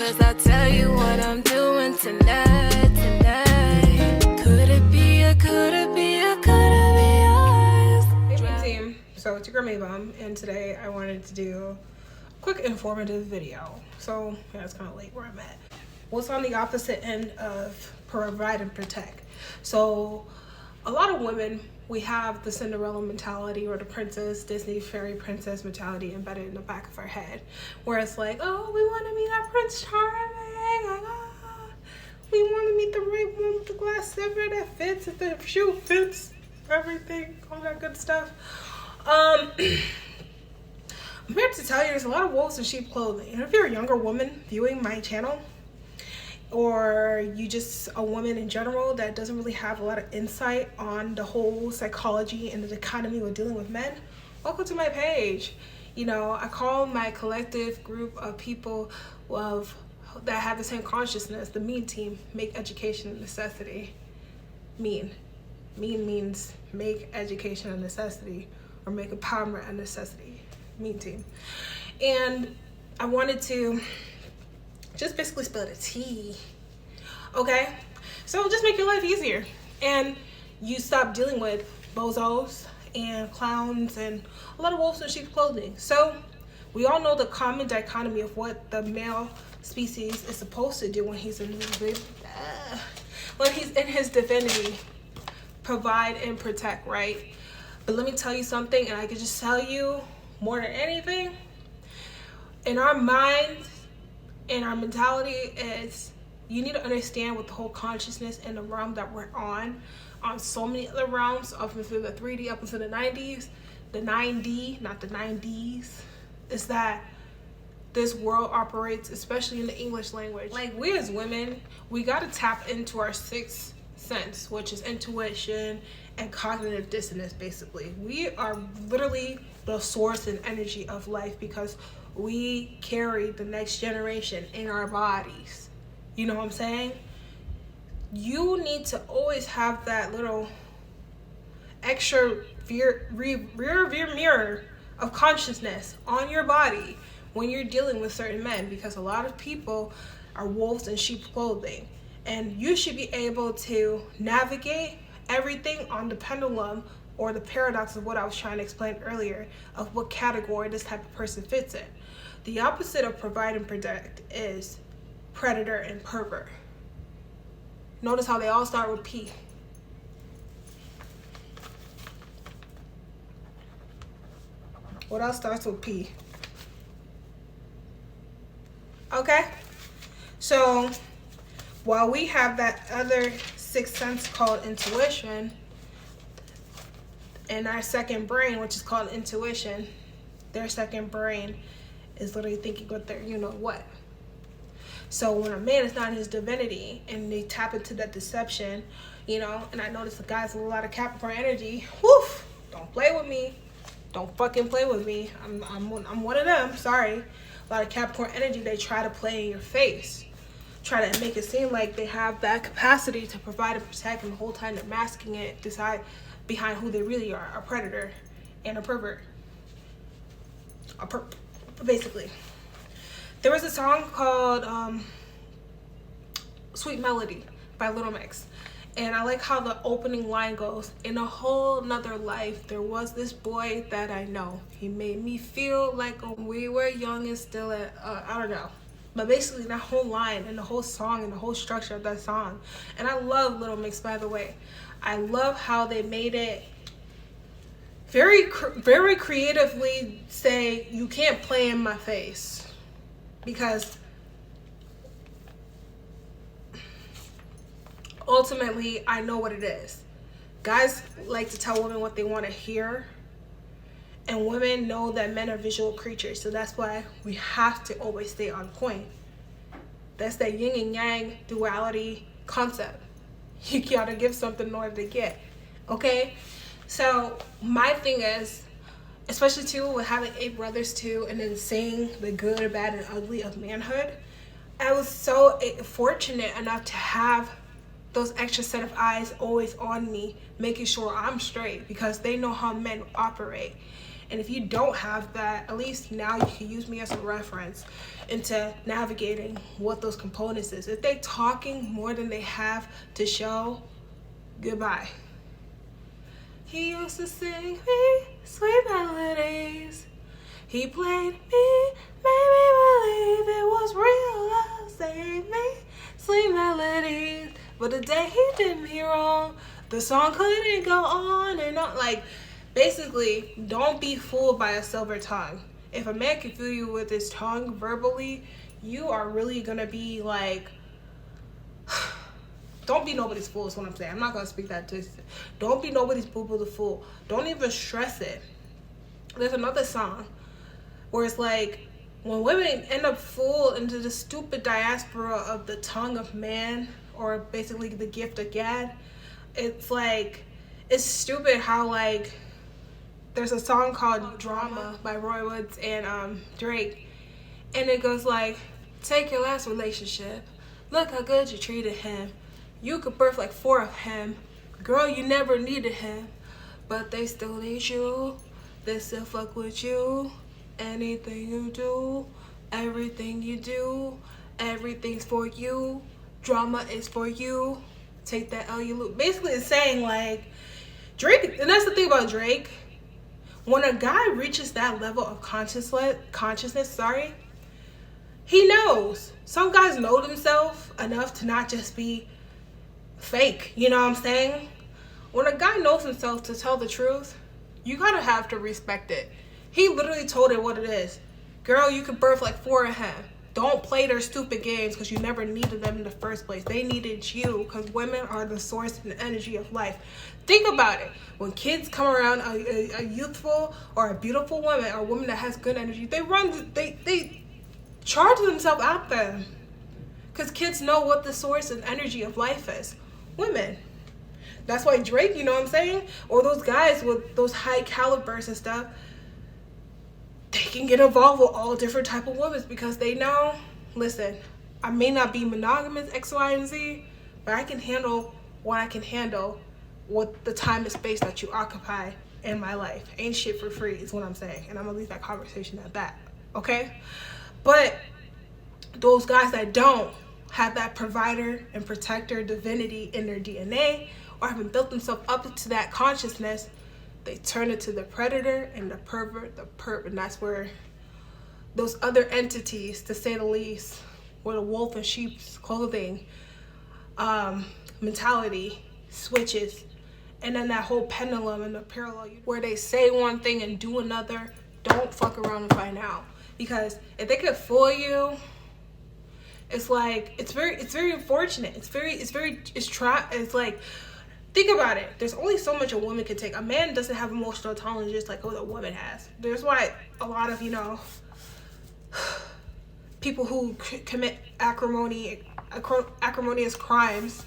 Cause I'll tell you what I'm doing tonight. Could it be a, could it be a, could it be yours? Hey team, so it's your girl Maybum, and today I wanted to do a quick informative video. So yeah, it's kind of late where I'm at. What's on the opposite end of provide and protect? So a lot of women, we have the Cinderella mentality or the princess, Disney fairy princess mentality embedded in the back of our head, where it's like, oh, we want to meet our Prince Charming, we want to meet the right one with the glass slipper that fits, if the shoe fits, everything, all that good stuff. I'm here to tell you there's a lot of wolves in sheep clothing. And if you're a younger woman viewing my channel, or you just a woman in general that doesn't really have a lot of insight on the whole psychology and the economy with dealing with men, welcome to my page. You know, I call my collective group of people that have the same consciousness the MEAN team. Make education a necessity. MEAN means make education a necessity, or make empowerment a necessity. MEAN team. And I wanted to just basically spill the tea, okay? So just make your life easier, and you stop dealing with bozos and clowns and a lot of wolves in sheep's clothing. So we all know the common dichotomy of what the male species is supposed to do when he's in his divinity, provide and protect, right? But let me tell you something, and I can just tell you more than anything, in our minds, and our mentality is, you need to understand with the whole consciousness and the realm that we're on so many other realms, up into the 3D, up into the 90s, the 9D, not the 90s, is that this world operates, especially in the English language. Like, we as women, we got to tap into our sixth sense, which is intuition and cognitive dissonance, basically. We are literally the source and energy of life, because we carry the next generation in our bodies. You know what I'm saying? You need to always have that little extra rear view mirror of consciousness on your body when you're dealing with certain men, because a lot of people are wolves in sheep's clothing, and you should be able to navigate everything on the pendulum, or the paradox of what I was trying to explain earlier, of what category this type of person fits in. The opposite of provide and protect is predator and pervert. Notice how they all start with P. What else starts with P? Okay? So, while we have that other sixth sense called intuition, and our second brain, which is called intuition, their second brain is literally thinking with their you know what. So when a man is not in his divinity and they tap into that deception, you know, and I notice the guys with a lot of Capricorn energy, woof, don't play with me. Don't fucking play with me. I'm one of them, sorry. A lot of Capricorn energy, they try to play in your face. Try to make it seem like they have that capacity to provide and protect, and the whole time they're masking it behind who they really are, a predator and a pervert. Basically. There was a song called Sweet Melody by Little Mix, and I like how the opening line goes, in a whole nother life there was this boy that I know, he made me feel like we were young and still at I don't know, but basically that whole line and the whole song and the whole structure of that song. And I love Little Mix, by the way. I love how they made it very creatively say, you can't play in my face, because ultimately I know what it is. Guys like to tell women what they want to hear, and women know that men are visual creatures, so that's why we have to always stay on point. That's that yin and yang duality concept. You gotta give something in order to get, okay? So my thing is, especially too with having 8 brothers too, and then seeing the good, bad, and ugly of manhood, I was so fortunate enough to have those extra set of eyes always on me, making sure I'm straight, because they know how men operate. And if you don't have that, at least now you can use me as a reference into navigating what those components is. If they talking more than they have to show, goodbye. He used to sing me sweet melodies. He played me, made me believe it was real love. Sang me sweet melodies. But the day he did me wrong, the song couldn't go on and on. Like, basically, don't be fooled by a silver tongue. If a man can fool you with his tongue verbally, you are really gonna be like, don't be nobody's fool is what I'm saying. I'm not gonna speak that to you. Don't be nobody's boo-boo the fool. Don't even stress it. There's another song where it's like, when women end up fooled into the stupid diaspora of the tongue of man, or basically the gift of Gad, it's like, it's stupid how like, there's a song called Drama by Roy Woods and Drake, and it goes like, take your last relationship, look how good you treated him, you could birth like 4 of him, girl you never needed him, but they still need you, they still fuck with you, anything you do, everything you do, everything's for you, drama is for you, take that L you lose. Basically it's saying like, Drake, and that's the thing about Drake, when a guy reaches that level of consciousness, he knows. Some guys know themselves enough to not just be fake, you know what I'm saying? When a guy knows himself to tell the truth, you gotta have to respect it. He literally told it what it is. Girl, you could birth like 4 of him. Don't play their stupid games because you never needed them in the first place. They needed you because women are the source and energy of life. Think about it. When kids come around a youthful or a beautiful woman or a woman that has good energy, they charge themselves out there. Because kids know what the source and energy of life is. Women. That's why Drake, you know what I'm saying? Or those guys with those high calibers and stuff, they can get involved with all different type of women because they know, listen, I may not be monogamous X, Y, and Z, but I can handle what I can handle with the time and space that you occupy in my life. Ain't shit for free is what I'm saying. And I'm gonna leave that conversation at that, okay? But those guys that don't have that provider and protector divinity in their DNA or haven't built themselves up to that consciousness, they turn it to the predator and the pervert, the perp, and that's where those other entities, to say the least, where the wolf in sheep's clothing mentality switches, and then that whole pendulum and the parallel where they say one thing and do another. Don't fuck around and find out, because if they could fool you, it's like it's very unfortunate. It's like, think about it. There's only so much a woman can take. A man doesn't have emotional intelligence like what a woman has. There's why a lot of, people who commit acrimonious crimes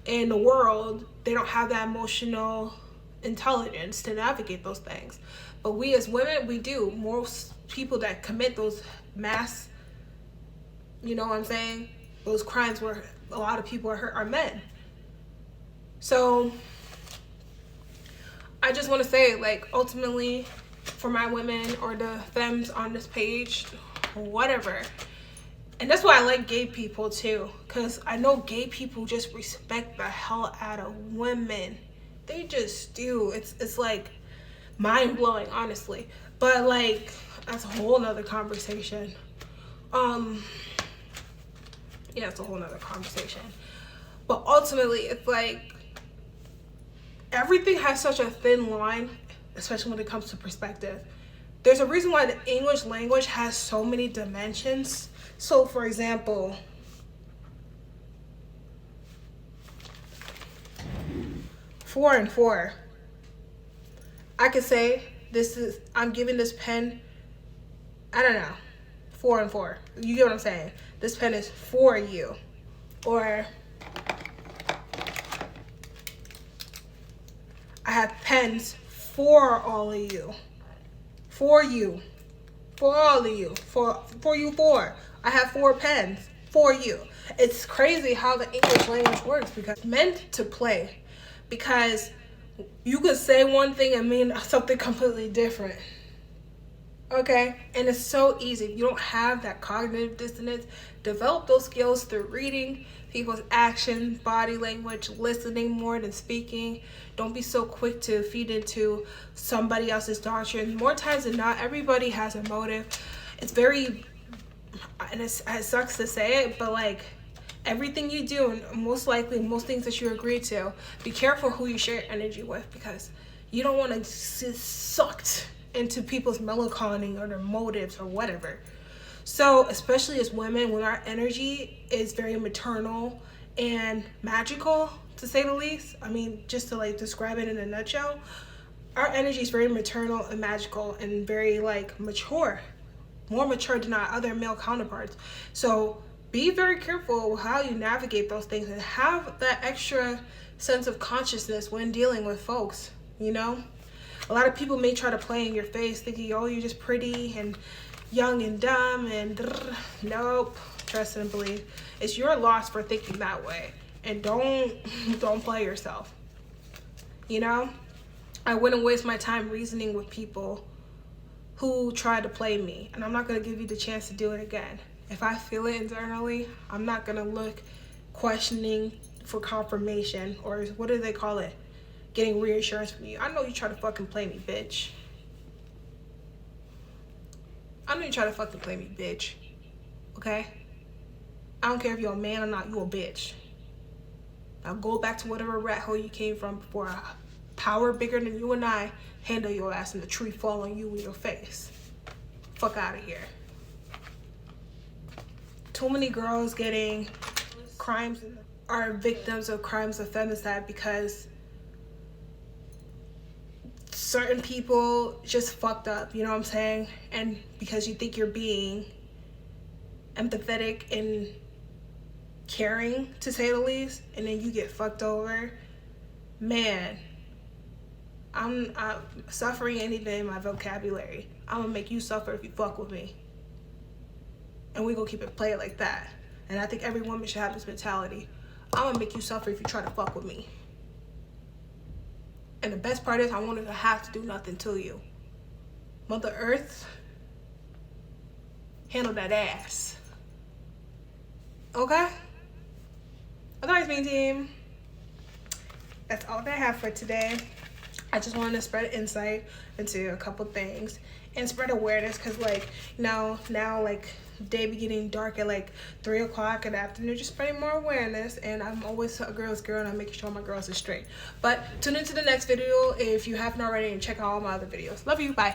in the world, they don't have that emotional intelligence to navigate those things. But we as women, we do. Most people that commit those mass, you know what I'm saying, those crimes where a lot of people are hurt are men. So I just want to say, like, ultimately, for my women or the femmes on this page, whatever. And that's why I like gay people too, because I know gay people just respect the hell out of women. They just do. It's like mind-blowing, honestly. But like, that's a whole nother conversation. Yeah, it's a whole nother conversation. But ultimately, it's like, everything has such a thin line, especially when it comes to perspective. There's a reason why the English language has so many dimensions. So, for example, four and four. I could say I'm giving this pen, I don't know, 4 and 4. You get what I'm saying? This pen is for you. Or I have pens for all of you. For you. For all of you. For you four. I have 4 pens for you. It's crazy how the English language works, because it's meant to play. Because you could say one thing and mean something completely different. Okay, and it's so easy. If you don't have that cognitive dissonance, develop those skills through reading people's actions, body language, listening more than speaking. Don't be so quick to feed into somebody else's doctrine. More times than not, everybody has a motive. It's very, and it sucks to say it, but like everything you do, and most likely most things that you agree to, be careful who you share energy with, because you don't want to get sucked into people's melancholy or their motives or whatever. So especially as women, when our energy is very maternal and magical, to say the least, I mean, just to like describe it in a nutshell, our energy is very maternal and magical and very like mature, more mature than our other male counterparts. So be very careful how you navigate those things and have that extra sense of consciousness when dealing with folks, you know? A lot of people may try to play in your face thinking, oh, you're just pretty and young and dumb and nope. Trust and believe. It's your loss for thinking that way. And don't play yourself. You know? I wouldn't waste my time reasoning with people who try to play me. And I'm not going to give you the chance to do it again. If I feel it internally, I'm not going to look questioning for confirmation, or what do they call it? Getting reassurance from you. I know you try to fucking play me, bitch. I know you try to fucking play me, bitch. Okay? I don't care if you're a man or not, you a bitch. Now go back to whatever rat hole you came from before a power bigger than you and I handle your ass and the tree fall on you in your face. Fuck out of here. Too many girls getting crimes are victims of crimes of femicide because certain people just fucked up, you know what I'm saying? And because you think you're being empathetic and caring, to say the least, and then you get fucked over, man, I'm suffering anything in my vocabulary. I'm gonna make you suffer if you fuck with me. And we gonna keep it playing like that. And I think every woman should have this mentality. I'm gonna make you suffer if you try to fuck with me. And the best part is I won't even have to do nothing to you. Mother Earth, handle that ass. Okay? Otherwise, me team, that's all that I have for today. I just wanted to spread insight into a couple things and spread awareness, because like now like day be getting dark at like 3 o'clock in the afternoon, just spreading more awareness. And I'm always a girl's girl, and I'm making sure my girls are straight. But tune into the next video if you haven't already, and check out all my other videos. Love you. Bye.